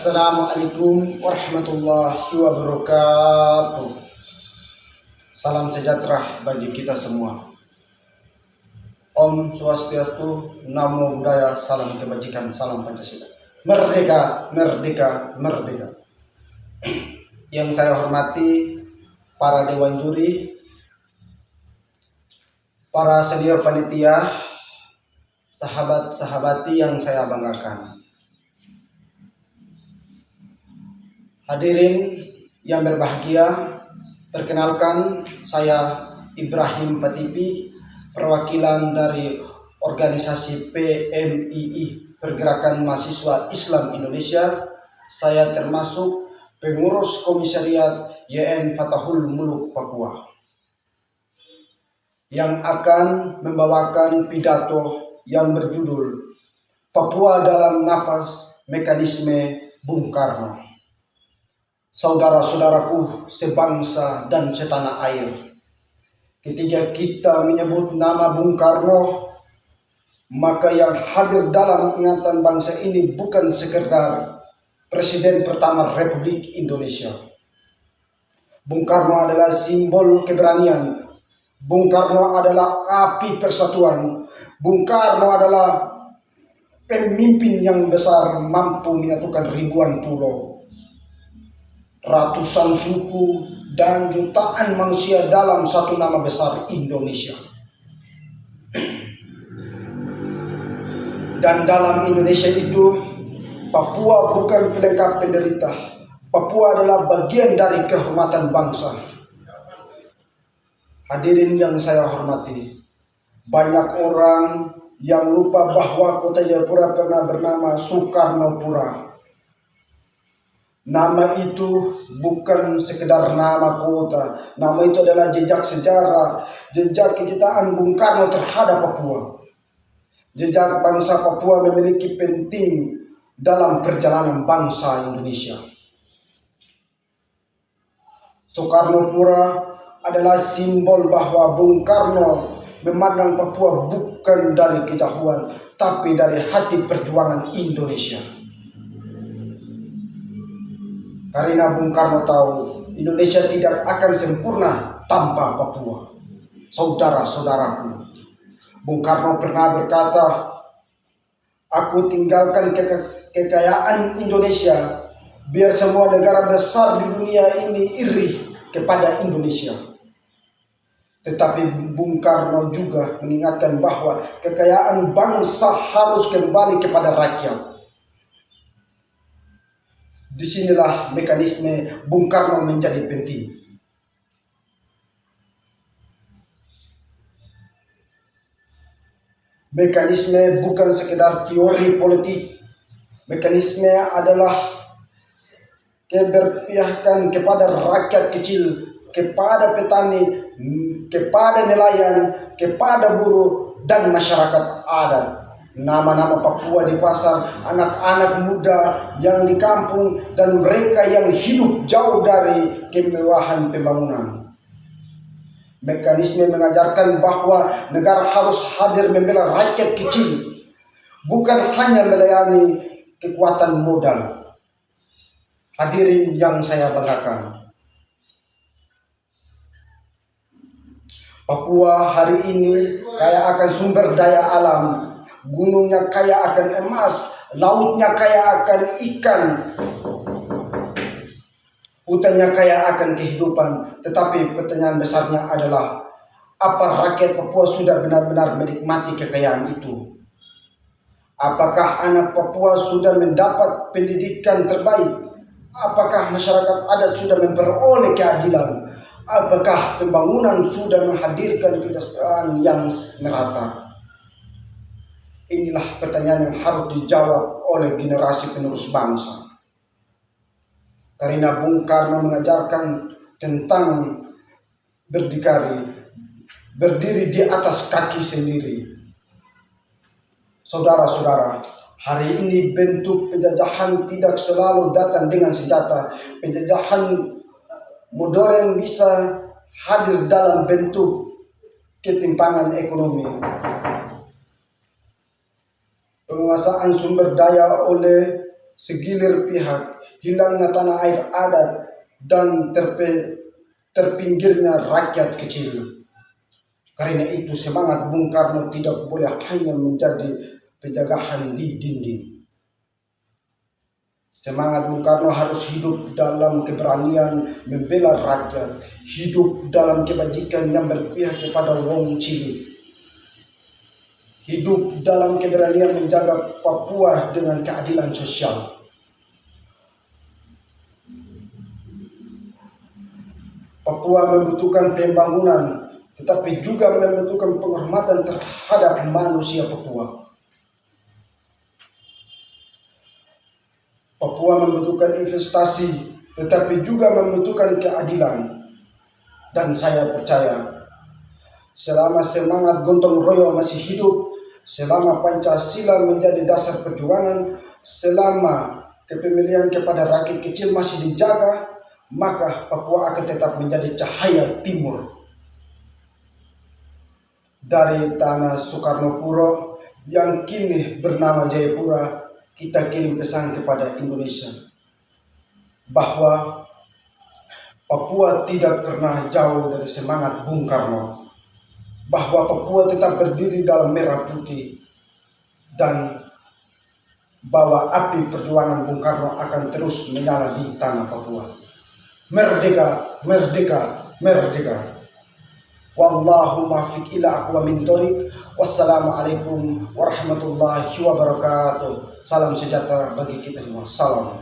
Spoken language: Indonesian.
Assalamualaikum warahmatullahi wabarakatuh. Salam sejahtera bagi kita semua. Om Swastiastu, Namo Buddhaya, salam kebajikan, salam Pancasila. Merdeka, merdeka, merdeka. Yang saya hormati para dewan juri, para senior panitia, sahabat-sahabati yang saya banggakan. Hadirin yang berbahagia, perkenalkan saya Ibrahim Patipi, perwakilan dari organisasi PMII, Pergerakan Mahasiswa Islam Indonesia. Saya termasuk pengurus komisariat YN Fatahul Muluk Papua, yang akan membawakan pidato yang berjudul Papua dalam Nafas Mekanisme Bung Karno. Saudara-saudaraku sebangsa dan setanah air, ketika kita menyebut nama Bung Karno, maka yang hadir dalam ingatan bangsa ini bukan sekedar Presiden pertama Republik Indonesia. Bung Karno adalah simbol keberanian. Bung Karno adalah api persatuan. Bung Karno adalah pemimpin yang besar, mampu menyatukan ribuan pulau, ratusan suku, dan jutaan manusia dalam satu nama besar Indonesia. Dan dalam Indonesia itu, Papua bukan pelengkap penderita. Papua adalah bagian dari kehormatan bangsa. Hadirin yang saya hormati, banyak orang yang lupa bahwa kota Jayapura pernah bernama Soekarnopura. Nama itu bukan sekedar nama kota. Nama itu adalah jejak sejarah, jejak kecintaan Bung Karno terhadap Papua. Jejak bangsa Papua memiliki penting dalam perjalanan bangsa Indonesia. Soekarnopura adalah simbol bahwa Bung Karno memandang Papua bukan dari kejauhan, tapi dari hati perjuangan Indonesia. Karena Bung Karno tahu Indonesia tidak akan sempurna tanpa Papua. Saudara-saudaraku, Bung Karno pernah berkata, "Aku tinggalkan kekayaan Indonesia biar semua negara besar di dunia ini iri kepada Indonesia." Tetapi Bung Karno juga mengingatkan bahwa kekayaan bangsa harus kembali kepada rakyat. Disinilah mekanisme Bung Karno menjadi penting. Mekanisme bukan sekedar teori politik. Mekanisme adalah keberpihakan kepada rakyat kecil, kepada petani, kepada nelayan, kepada buruh, dan masyarakat adat. Nama-nama Papua di pasar, anak-anak muda yang di kampung, dan mereka yang hidup jauh dari kemewahan pembangunan. Mekanisme mengajarkan bahwa negara harus hadir membela rakyat kecil, bukan hanya melayani kekuatan modal. Hadirin yang saya banggakan, Papua hari ini kaya akan sumber daya alam. Gunungnya kaya akan emas, lautnya kaya akan ikan, hutannya kaya akan kehidupan. Tetapi pertanyaan besarnya adalah, apa rakyat Papua sudah benar-benar menikmati kekayaan itu? Apakah anak Papua sudah mendapat pendidikan terbaik? Apakah masyarakat adat sudah memperoleh keadilan? Apakah pembangunan sudah menghadirkan kesejahteraan yang merata? Inilah pertanyaan yang harus dijawab oleh generasi penerus bangsa. Karena Bung Karno mengajarkan tentang berdiri di atas kaki sendiri. Saudara-saudara, hari ini bentuk penjajahan tidak selalu datang dengan senjata. Penjajahan modern bisa hadir dalam bentuk ketimpangan ekonomi, penguasaan sumber daya oleh segilir pihak, hilangnya tanah air adat, dan terpinggirnya rakyat kecil. Karena itu semangat Bung Karno tidak boleh hanya menjadi penjagaan di dinding. Semangat Bung Karno harus hidup dalam keberanian membela rakyat, hidup dalam kebajikan yang berpihak kepada wong cilik, hidup dalam keberanian menjaga Papua dengan keadilan sosial. Papua membutuhkan pembangunan, tetapi juga membutuhkan penghormatan terhadap manusia Papua. Papua membutuhkan investasi, tetapi juga membutuhkan keadilan. Dan saya percaya, selama semangat gotong royong masih hidup, selama Pancasila menjadi dasar perjuangan, selama kepemilikan kepada rakyat kecil masih dijaga, maka Papua akan tetap menjadi cahaya timur. Dari tanah Soekarnopuro yang kini bernama Jayapura, kita kirim pesan kepada Indonesia bahwa Papua tidak pernah jauh dari semangat Bung Karno, bahwa Papua tetap berdiri dalam merah putih, dan bahwa api perjuangan Bung Karno akan terus menyala di tanah Papua. Merdeka, merdeka, merdeka. Wallahu muwaffiq ila aqwamit thoriq. Wassalamualaikum warahmatullahi wabarakatuh. Salam sejahtera bagi kita semua. Salam.